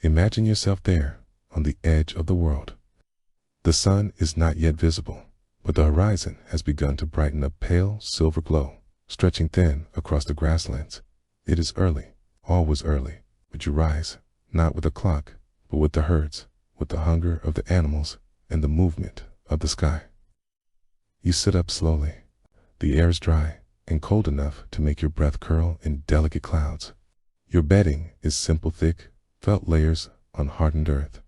Imagine yourself there, on the edge of the world. The sun is not yet visible, but the horizon has begun to brighten a pale silver glow, stretching thin across the grasslands. It is early, always early, but you rise, not with a clock, but with the herds, with the hunger of the animals, and the movement of the sky. You sit up slowly. The air is dry and cold enough to make your breath curl in delicate clouds. Your bedding is simple, thick, felt layers on hardened earth,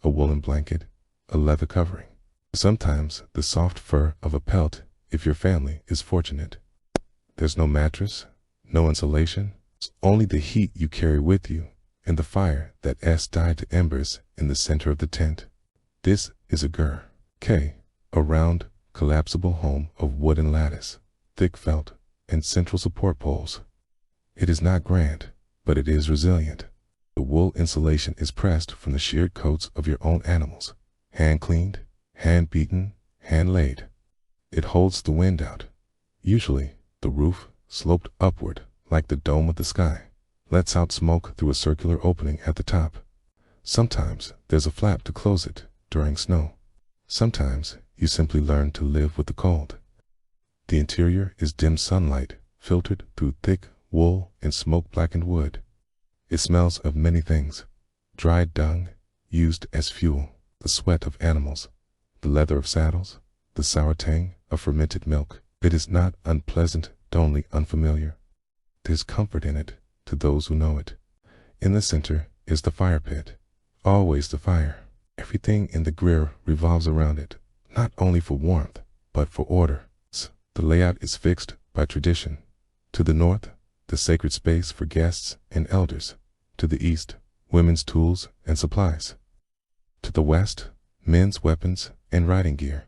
a woolen blanket, a leather covering. Sometimes the soft fur of a pelt if your family is fortunate. There's no mattress, no insulation, only the heat you carry with you and the fire that died to embers in the center of the tent. This is a gur, a round, collapsible home of wood and lattice, thick felt, and central support poles. It is not grand, but it is resilient. The wool insulation is pressed from the sheared coats of your own animals, hand-cleaned, hand-beaten, hand-laid. It holds the wind out. Usually, the roof, sloped upward like the dome of the sky, lets out smoke through a circular opening at the top. Sometimes there's a flap to close it during snow. Sometimes you simply learn to live with the cold. The interior is dim sunlight filtered through thick wool and smoke-blackened wood. It smells of many things: dried dung, used as fuel, the sweat of animals, the leather of saddles, the sour tang of fermented milk. It is not unpleasant, only unfamiliar. There's comfort in it, to those who know it. In the center is the fire pit. Always the fire. Everything in the grill revolves around it, not only for warmth, but for order. The layout is fixed by tradition. To the north, the sacred space for guests and elders. To the east, women's tools and supplies. To the west, men's weapons and riding gear.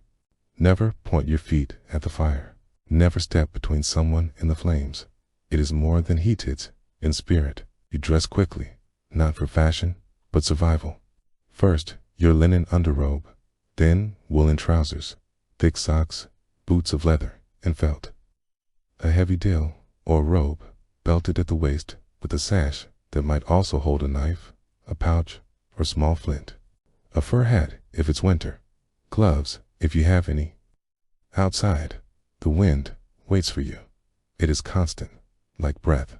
Never point your feet at the fire. Never step between someone and the flames. It is more than heated in spirit. You dress quickly, not for fashion, but survival. First, your linen underrobe, then woolen trousers, thick socks, boots of leather and felt. A heavy dill, or robe, belted at the waist with a sash that might also hold a knife, a pouch, or small flint. A fur hat if it's winter. Gloves if you have any. Outside, the wind waits for you. It is constant, like breath.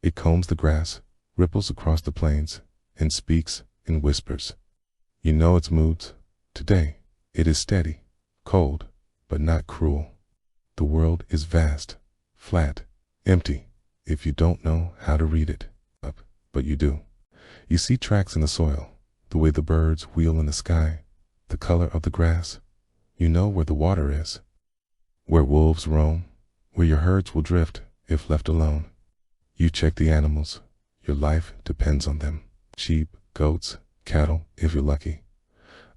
It combs the grass, ripples across the plains, and speaks in whispers. You know its moods. Today, it is steady, cold, but not cruel. The world is vast, flat, empty, if you don't know how to read it. But you do. You see tracks in the soil, the way the birds wheel in the sky, the color of the grass. You know where the water is, where wolves roam, where your herds will drift if left alone. You check the animals. Your life depends on them. Sheep, goats, cattle, if you're lucky.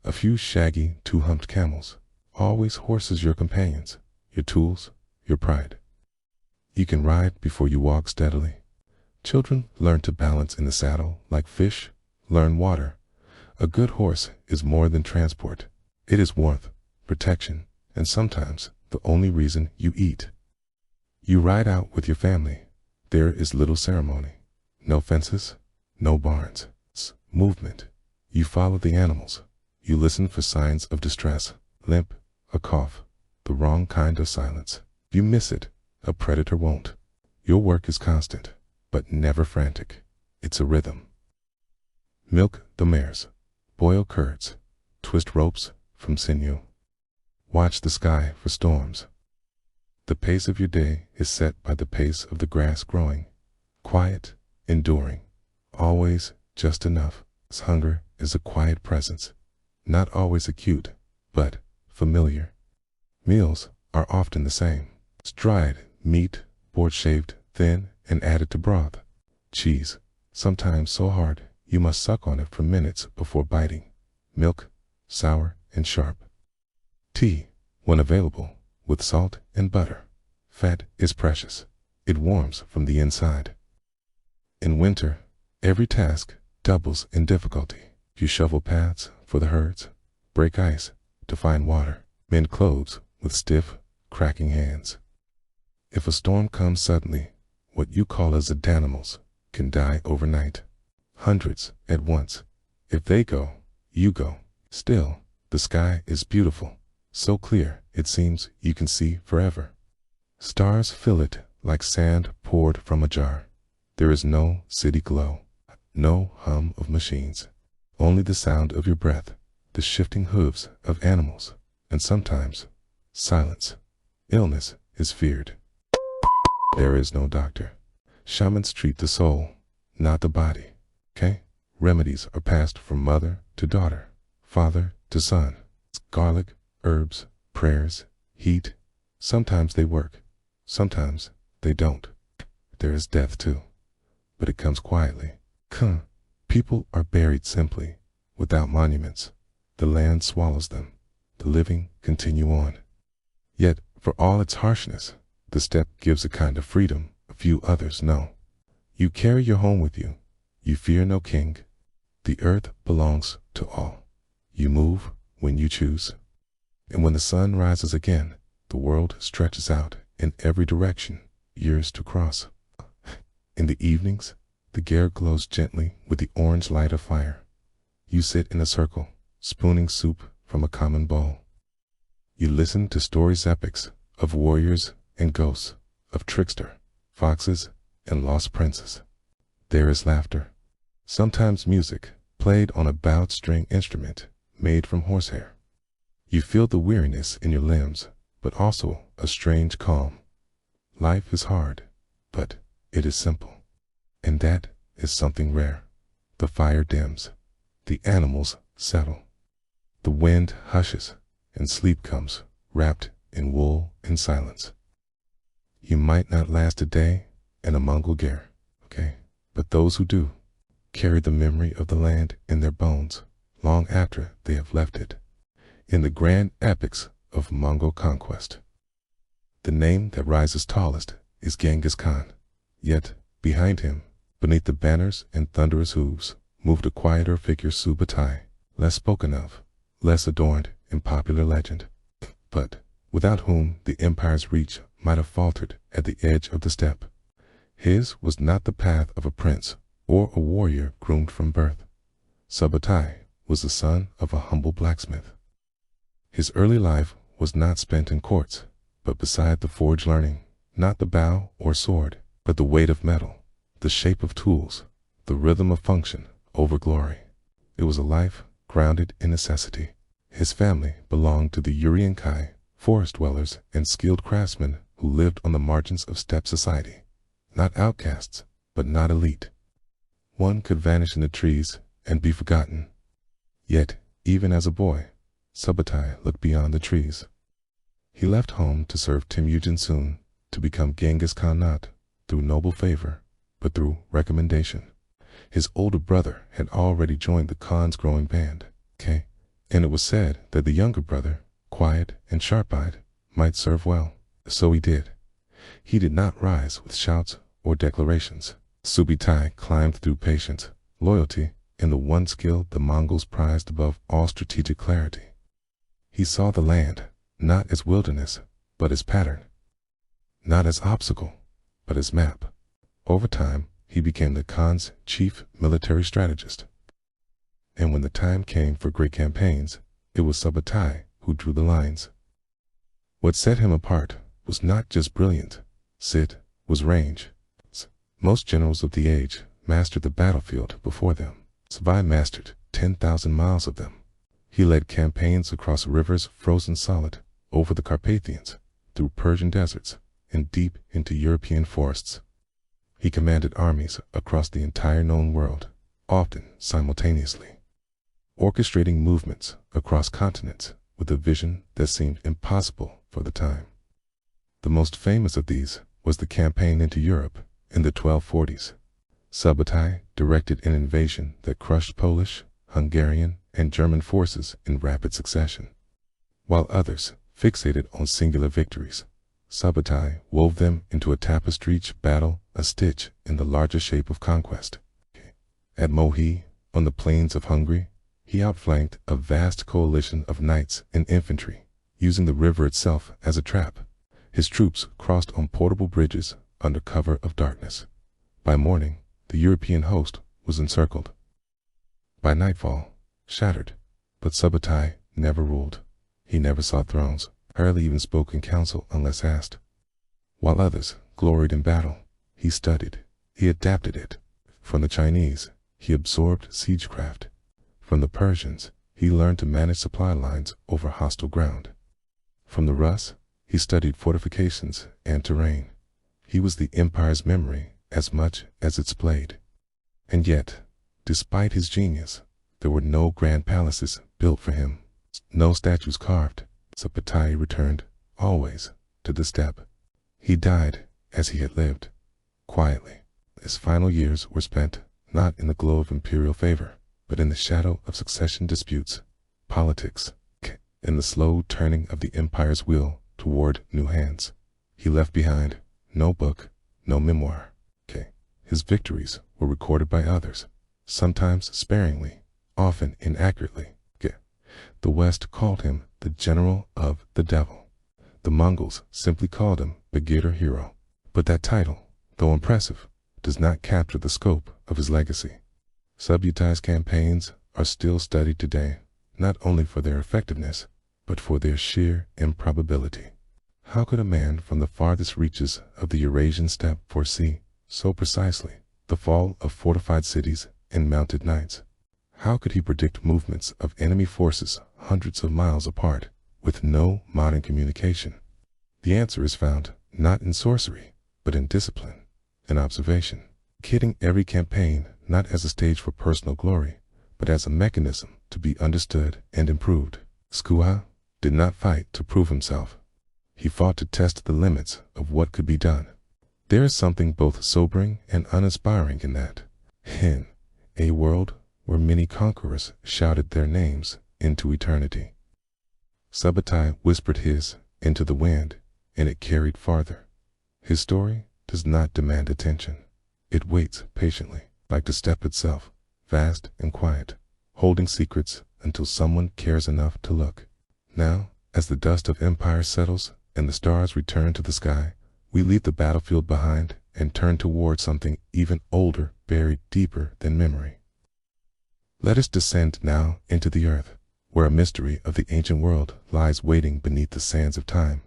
A few shaggy, two-humped camels. Always horses your companions, your tools, your pride. You can ride before you walk steadily. Children learn to balance in the saddle like fish learn water. A good horse is more than transport. It is warmth, protection, and sometimes the only reason you eat. You ride out with your family. There is little ceremony. No fences, no barns. It's movement. You follow the animals. You listen for signs of distress, limp, a cough, the wrong kind of silence. If you miss it, a predator won't. Your work is constant, but never frantic. It's a rhythm. Milk the mares. Boil curds. Twist ropes from sinew. Watch the sky for storms. The pace of your day is set by the pace of the grass growing. Quiet, enduring, always just enough. Hunger is a quiet presence, not always acute, but familiar. Meals are often the same. It's dried meat, board-shaved, thin, and added to broth. Cheese, sometimes so hard you must suck on it for minutes before biting. Milk, sour and sharp. Tea, when available, with salt and butter. Fat is precious. It warms from the inside. In winter, every task doubles in difficulty. You shovel paths for the herds, break ice to find water, mend clothes with stiff, cracking hands. If a storm comes suddenly, what you call as animals can die overnight. Hundreds at once, If they go, you go. Still, the sky is beautiful, so clear it seems you can see forever. Stars fill it like sand poured from a jar. There is no city glow, no hum of machines, only the sound of your breath, the shifting hooves of animals, and sometimes silence. Illness is feared. There is no doctor. Shamans treat the soul, not the body. Okay? Remedies are passed from mother to daughter, father to son. Garlic, herbs, prayers, heat. Sometimes they work, sometimes they don't. There is death too, but it comes quietly. People are buried simply, without monuments. The land swallows them. The living continue on. Yet, for all its harshness, the steppe gives a kind of freedom a few others know. You carry your home with you. You fear no king. The earth belongs to all. You move when you choose. And when the sun rises again, the world stretches out in every direction, years to cross. In the evenings, the air glows gently with the orange light of fire. You sit in a circle, spooning soup from a common bowl. You listen to stories epics of warriors and ghosts, of trickster, foxes, and lost princes. There is laughter. Sometimes music, played on a bowed string instrument made from horsehair. You feel the weariness in your limbs, but also a strange calm. Life is hard, but it is simple. And that is something rare. The fire dims. The animals settle. The wind hushes, and sleep comes, wrapped in wool and silence. You might not last a day in a Mongol gear, okay? But those who do carry the memory of the land in their bones long after they have left it. In the grand epics of Mongol conquest, the name that rises tallest is Genghis Khan. Yet, behind him, beneath the banners and thunderous hooves, moved a quieter figure, Subutai, less spoken of, less adorned in popular legend, but without whom the empire's reach might have faltered at the edge of the steppe. His was not the path of a prince or a warrior groomed from birth. Subutai was the son of a humble blacksmith. His early life was not spent in courts, but beside the forge, learning not the bow or sword, but the weight of metal, the shape of tools, the rhythm of function over glory. It was a life grounded in necessity. His family belonged to the Uriankai, forest dwellers and skilled craftsmen who lived on the margins of steppe society. Not outcasts, but not elite. One could vanish in the trees and be forgotten. Yet, even as a boy, Subutai looked beyond the trees. He left home to serve Temujin soon, to become Genghis Khan not through noble favor, but through recommendation. His older brother had already joined the Khan's growing band, and it was said that the younger brother, quiet and sharp-eyed, might serve well. So he did. He did not rise with shouts or declarations. Subutai climbed through patience, loyalty, and the one skill the Mongols prized above all, strategic clarity. He saw the land, not as wilderness, but as pattern. Not as obstacle, but as map. Over time, he became the Khan's chief military strategist. And when the time came for great campaigns, it was Subutai who drew the lines. What set him apart was not just brilliance, it was range. Most generals of the age mastered the battlefield before them. Subai mastered 10,000 miles of them. He led campaigns across rivers frozen solid, over the Carpathians, through Persian deserts, and deep into European forests. He commanded armies across the entire known world, often simultaneously, orchestrating movements across continents with a vision that seemed impossible for the time. The most famous of these was the campaign into Europe in the 1240s. Subutai directed an invasion that crushed Polish, Hungarian, and German forces in rapid succession. While others fixated on singular victories, Subutai wove them into a tapestry, each battle a stitch in the larger shape of conquest. At Mohi, on the plains of Hungary, he outflanked a vast coalition of knights and infantry, using the river itself as a trap. His troops crossed on portable bridges under cover of darkness. By morning, the European host was encircled. By nightfall, shattered, but Subbatai never ruled. He never saw thrones, hardly even spoke in council unless asked. While others gloried in battle, he studied, he adapted it. From the Chinese, he absorbed siegecraft. From the Persians, he learned to manage supply lines over hostile ground. From the Rus, he studied fortifications and terrain. He was the empire's memory as much as its blade. And yet, despite his genius, there were no grand palaces built for him, no statues carved. Subbatai returned, always, to the steppe. He died as he had lived, quietly. His final years were spent not in the glow of imperial favor, but in the shadow of succession disputes, politics, in the slow turning of the empire's wheel toward new hands. He left behind no book, no memoir. His victories were recorded by others, sometimes sparingly, often inaccurately. The West called him the general of the devil. The Mongols simply called him Begir hero. But that title, though impressive, does not capture the scope of his legacy. Subbutai's campaigns are still studied today, not only for their effectiveness, but for their sheer improbability. How could a man from the farthest reaches of the Eurasian steppe foresee, so precisely, the fall of fortified cities and mounted knights? How could he predict movements of enemy forces hundreds of miles apart, with no modern communication? The answer is found not in sorcery, but in discipline and observation. Kidding every campaign not as a stage for personal glory, but as a mechanism to be understood and improved. Skuha did not fight to prove himself. He fought to test the limits of what could be done. There is something both sobering and uninspiring in that. In a world where many conquerors shouted their names into eternity, Subbatai whispered his into the wind, and it carried farther. His story does not demand attention. It waits patiently, like the steppe itself, vast and quiet, holding secrets until someone cares enough to look. Now, as the dust of empire settles and the stars return to the sky, we leave the battlefield behind and turn toward something even older, buried deeper than memory. Let us descend now into the earth, where a mystery of the ancient world lies waiting beneath the sands of time,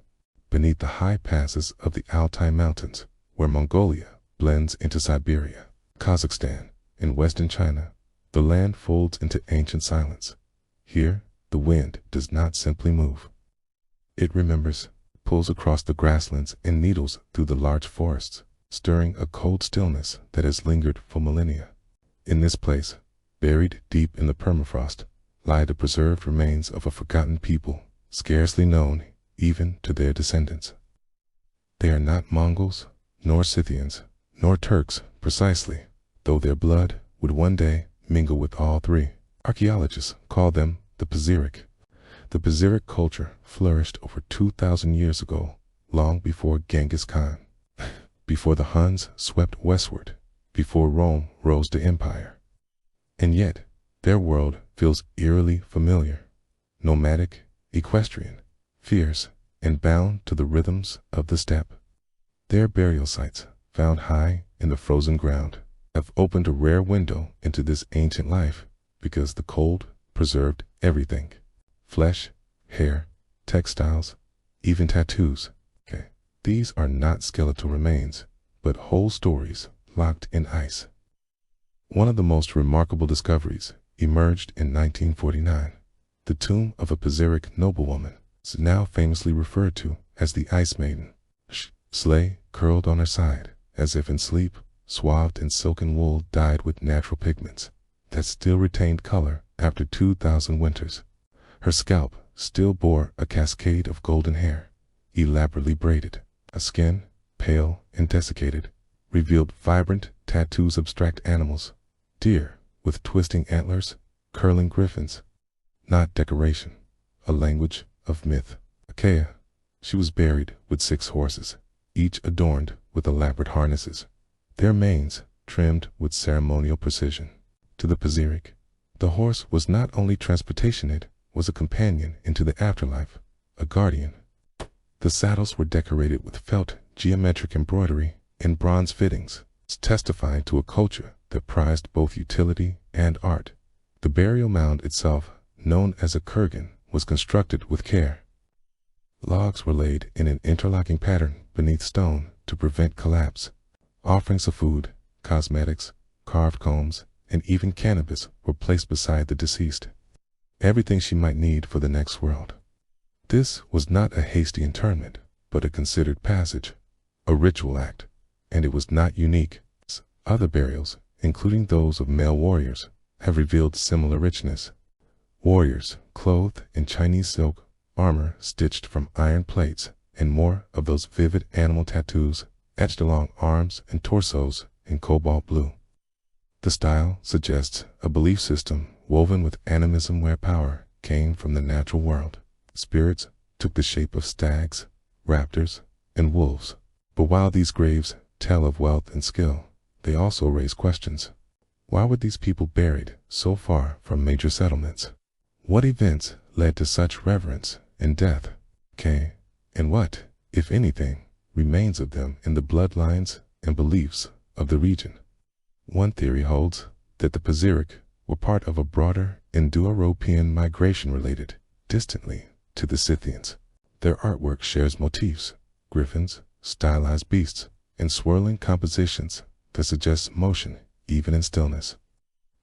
beneath the high passes of the Altai Mountains, where Mongolia blends into Siberia, Kazakhstan, and western China. The land folds into ancient silence. Here, the wind does not simply move. It remembers, pulls across the grasslands and needles through the large forests, stirring a cold stillness that has lingered for millennia. In this place, buried deep in the permafrost, lie the preserved remains of a forgotten people, scarcely known even to their descendants. They are not Mongols, nor Scythians, nor Turks precisely, though their blood would one day mingle with all three. Archaeologists call them the Pazyryk. The Pazyryk culture flourished over 2,000 years ago, long before Genghis Khan, before the Huns swept westward, before Rome rose to empire. And yet, their world feels eerily familiar, nomadic, equestrian, fierce, and bound to the rhythms of the steppe. Their burial sites, found high in the frozen ground, have opened a rare window into this ancient life, because the cold preserved everything: flesh, hair, textiles, even tattoos. These are not skeletal remains, but whole stories locked in ice. One of the most remarkable discoveries emerged in 1949. The tomb of a Pazyryk noblewoman is now famously referred to as the Ice Maiden. Slay curled on her side, as if in sleep, swathed in silken wool dyed with natural pigments that still retained color after 2,000 winters. Her scalp still bore a cascade of golden hair, elaborately braided. A skin, pale and desiccated, revealed vibrant tattoos of abstract animals: deer with twisting antlers, curling griffins. Not decoration, a language of myth. Achaia. She was buried with 6 horses, each adorned with elaborate harnesses, their manes trimmed with ceremonial precision. To the Pazyryk, the horse was not only transportation, it was a companion into the afterlife, a guardian. The saddles were decorated with felt geometric embroidery and bronze fittings, testifying to a culture that prized both utility and art. The burial mound itself, known as a kurgan, was constructed with care. Logs were laid in an interlocking pattern beneath stone to prevent collapse. Offerings of food, cosmetics, carved combs, and even cannabis were placed beside the deceased. Everything she might need for the next world. This was not a hasty interment, but a considered passage, a ritual act, and it was not unique. Other burials, including those of male warriors, have revealed similar richness. Warriors, clothed in Chinese silk, armor stitched from iron plates, and more of those vivid animal tattoos etched along arms and torsos in cobalt blue. The style suggests a belief system woven with animism where power came from the natural world. Spirits took the shape of stags, raptors, and wolves. But while these graves tell of wealth and skill, they also raise questions. Why were these people buried so far from major settlements? What events led to such reverence and death? And what, if anything, remains of them in the bloodlines and beliefs of the region? One theory holds that the Pazyryk were part of a broader Indo-European migration related, distantly, to the Scythians. Their artwork shares motifs, griffins, stylized beasts, and swirling compositions that suggest motion even in stillness.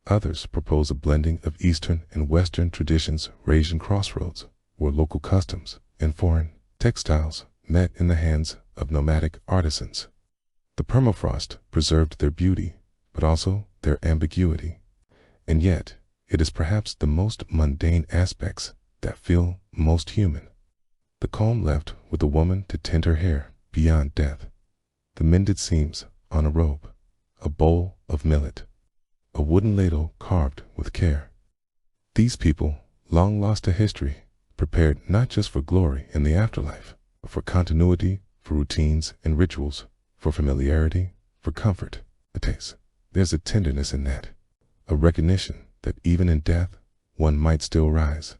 Others propose a blending of Eastern and Western traditions raised in crossroads, where local customs and foreign textiles met in the hands of nomadic artisans. The permafrost preserved their beauty, but also their ambiguity. And yet, it is perhaps the most mundane aspects that feel most human. The comb left with a woman to tend her hair beyond death, the mended seams on a robe, a bowl of millet, a wooden ladle carved with care. These people, long lost to history, prepared not just for glory in the afterlife, but for continuity, for routines and rituals, for familiarity, for comfort, a taste. There's a tenderness in that, a recognition that even in death, one might still rise,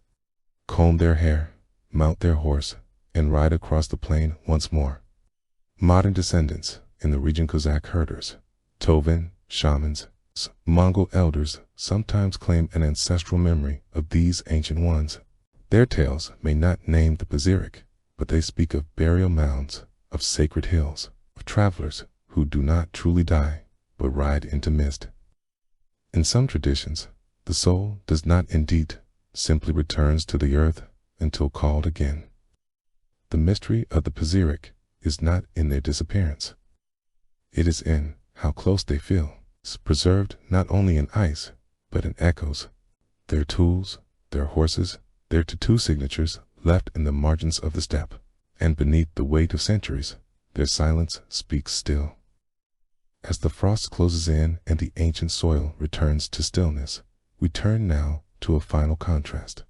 comb their hair, mount their horse, and ride across the plain once more. Modern descendants in the region Kozak herders, Tovin, shamans, Mongol elders sometimes claim an ancestral memory of these ancient ones. Their tales may not name the Pazyryk, but they speak of burial mounds, of sacred hills, of travelers who do not truly die, but ride into mist. In some traditions, the soul does not indeed simply returns to the earth until called again. The mystery of the Pazyryk is not in their disappearance. It is in how close they feel, preserved not only in ice, but in echoes. Their tools, their horses, their tattoo signatures left in the margins of the steppe, and beneath the weight of centuries, their silence speaks still. As the frost closes in and the ancient soil returns to stillness, we turn now to a final contrast.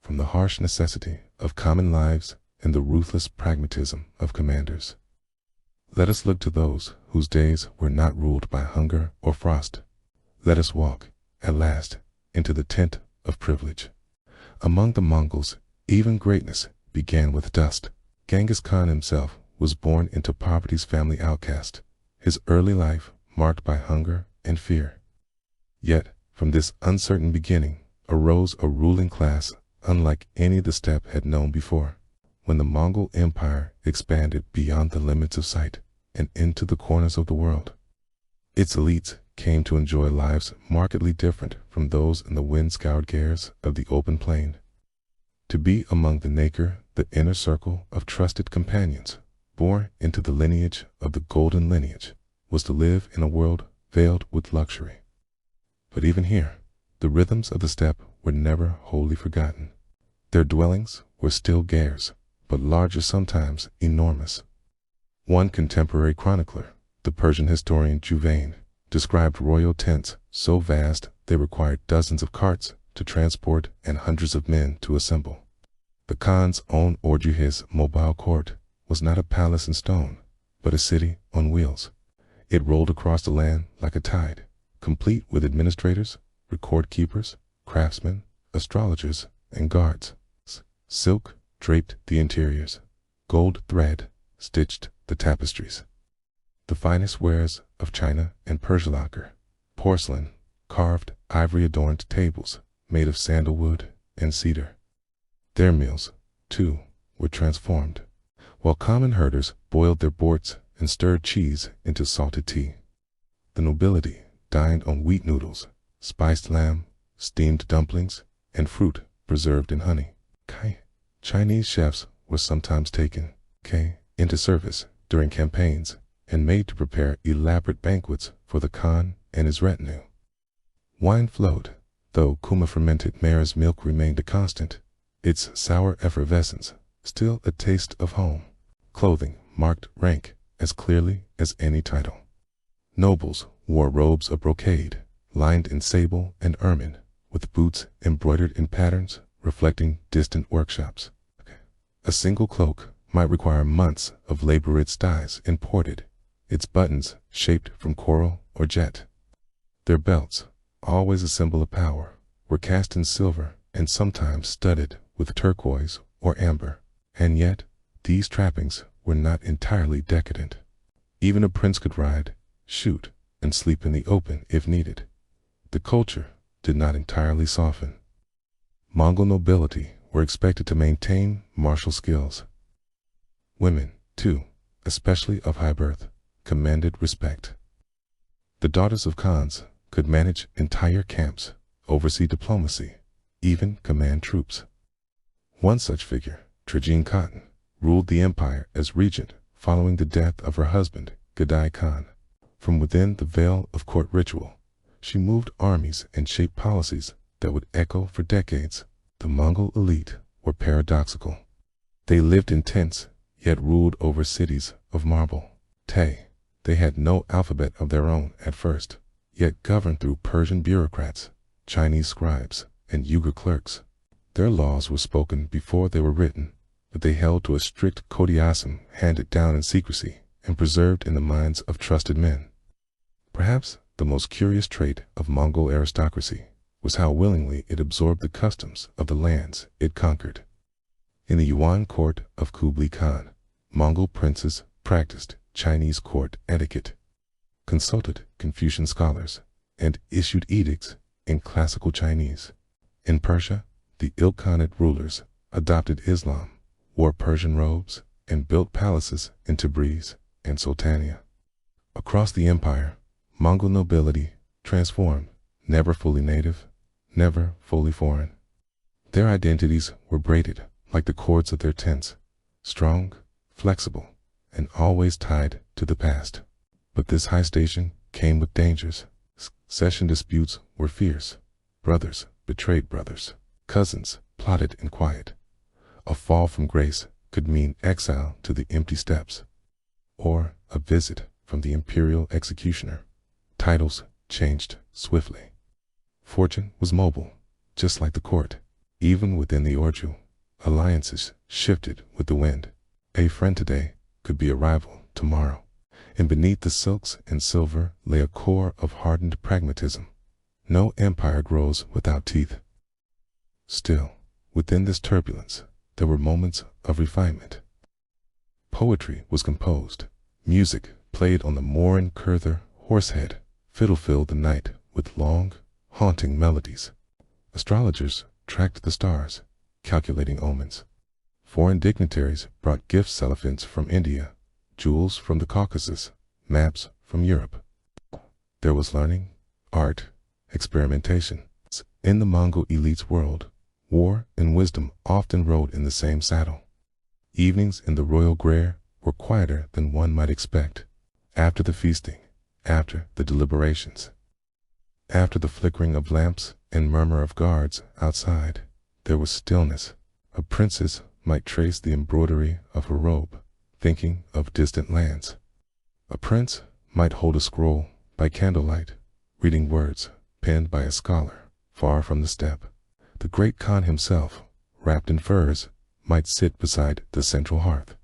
From the harsh necessity of common lives and the ruthless pragmatism of commanders, let us look to those whose days were not ruled by hunger or frost. Let us walk, at last, into the tent of privilege. Among the Mongols, even greatness began with dust. Genghis Khan himself was born into poverty's family outcast, his early life marked by hunger and fear. Yet, from this uncertain beginning, arose a ruling class unlike any the steppe had known before. When the Mongol Empire expanded beyond the limits of sight and into the corners of the world, its elites came to enjoy lives markedly different from those in the wind-scoured gairs of the open plain. To be among the Nakir, the inner circle of trusted companions, born into the lineage of the golden lineage, was to live in a world veiled with luxury. But even here, the rhythms of the steppe were never wholly forgotten. Their dwellings were still gairs, but larger, sometimes enormous. One contemporary chronicler, the Persian historian Juvain, described royal tents so vast they required dozens of carts to transport and hundreds of men to assemble. The Khan's own Orduhis mobile court was not a palace in stone, but a city on wheels. It rolled across the land like a tide, complete with administrators, record keepers, craftsmen, astrologers, and guards. Silk draped the interiors, gold thread stitched the tapestries. The finest wares of China and Persia lacquer, porcelain, carved, ivory-adorned tables made of sandalwood and cedar. Their meals, too, were transformed, while common herders boiled their borts and stirred cheese into salted tea. The nobility dined on wheat noodles, spiced lamb, steamed dumplings, and fruit preserved in honey. Chinese chefs were sometimes taken into service during campaigns and made to prepare elaborate banquets for the Khan and his retinue. Wine flowed, though kuma-fermented mare's milk remained a constant, its sour effervescence still a taste of home. Clothing marked rank as clearly as any title. Nobles wore robes of brocade, lined in sable and ermine, with boots embroidered in patterns reflecting distant workshops. A single cloak might require months of laborious dyes imported, its buttons shaped from coral or jet. Their belts, always a symbol of power, were cast in silver and sometimes studded with turquoise or amber. And yet, these trappings were not entirely decadent. Even a prince could ride, shoot, and sleep in the open if needed. The culture did not entirely soften. Mongol nobility were expected to maintain martial skills. Women, too, especially of high birth, commanded respect. The daughters of Khans could manage entire camps, oversee diplomacy, even command troops. One such figure, Trajin Khatun, ruled the empire as regent following the death of her husband, Gadai Khan. From within the veil of court ritual, she moved armies and shaped policies that would echo for decades. The Mongol elite were paradoxical. They lived in tents, yet ruled over cities of marble. They had no alphabet of their own at first, yet governed through Persian bureaucrats, Chinese scribes, and Uyghur clerks. Their laws were spoken before they were written, but they held to a strict codiasm handed down in secrecy and preserved in the minds of trusted men. Perhaps the most curious trait of Mongol aristocracy was how willingly it absorbed the customs of the lands it conquered. In the Yuan court of Kublai Khan, Mongol princes practiced Chinese court etiquette, consulted Confucian scholars, and issued edicts in classical Chinese. In Persia, the Ilkhanate rulers adopted Islam, wore Persian robes, and built palaces in Tabriz and Sultania. Across the empire, Mongol nobility transformed, never fully native, never fully foreign. Their identities were braided like the cords of their tents, strong, flexible, and always tied to the past. But this high station came with dangers. Succession disputes were fierce. Brothers betrayed brothers. Cousins plotted in quiet. A fall from grace could mean exile to the empty steppes, or a visit from the imperial executioner. Titles changed swiftly. Fortune was mobile, just like the court. Even within the orju, alliances shifted with the wind. A friend today could be a rival tomorrow. And beneath the silks and silver lay a core of hardened pragmatism. No empire grows without teeth. Still, within this turbulence, there were moments of refinement. Poetry was composed. Music played on the Morin Kurther horsehead. Fiddle filled the night with long, haunting melodies. Astrologers tracked the stars, calculating omens. Foreign dignitaries brought gift cellophans from India, jewels from the Caucasus, maps from Europe. There was learning, art, experimentation. In the Mongol elite's world, war and wisdom often rode in the same saddle. Evenings in the royal greer were quieter than one might expect. After the feasting, after the deliberations, after the flickering of lamps and murmur of guards outside, there was stillness. A princess might trace the embroidery of her robe, thinking of distant lands. A prince might hold a scroll by candlelight, reading words penned by a scholar far from the steppe. The great Khan himself, wrapped in furs, might sit beside the central hearth,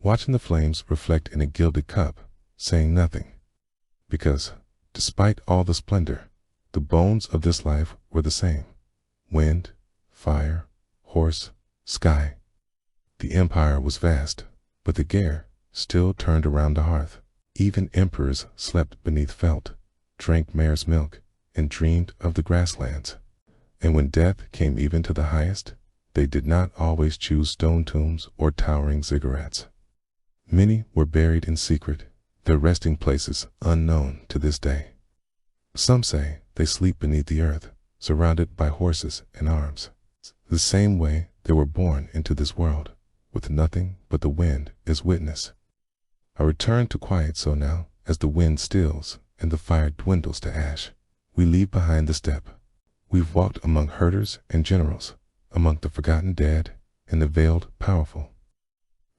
watching the flames reflect in a gilded cup, saying nothing. Because, despite all the splendor, the bones of this life were the same: wind, fire, horse, sky. The empire was vast, but the gear still turned around the hearth. Even emperors slept beneath felt, drank mare's milk, and dreamed of the grasslands. And when death came even to the highest, they did not always choose stone tombs or towering ziggurats. Many were buried in secret, their resting places unknown to this day. Some say they sleep beneath the earth, surrounded by horses and arms. The same way they were born into this world, with nothing but the wind as witness. I return to quiet, so now, as the wind stills and the fire dwindles to ash, we leave behind the steppe. We've walked among herders and generals, among the forgotten dead and the veiled powerful.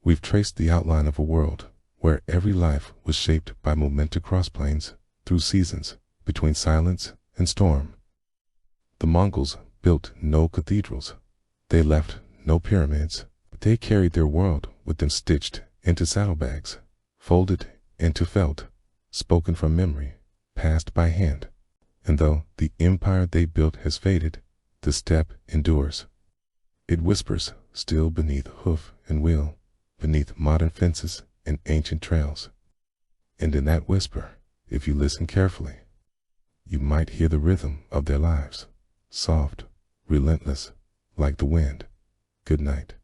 We've traced the outline of a world where every life was shaped by momentous crossplanes through seasons, between silence and storm. The Mongols built no cathedrals. They left no pyramids. They carried their world with them, stitched into saddlebags, folded into felt, spoken from memory, passed by hand. And though the empire they built has faded, the steppe endures. It whispers still beneath hoof and wheel, beneath modern fences and ancient trails. And in that whisper, if you listen carefully, you might hear the rhythm of their lives, soft, relentless, like the wind. Good night.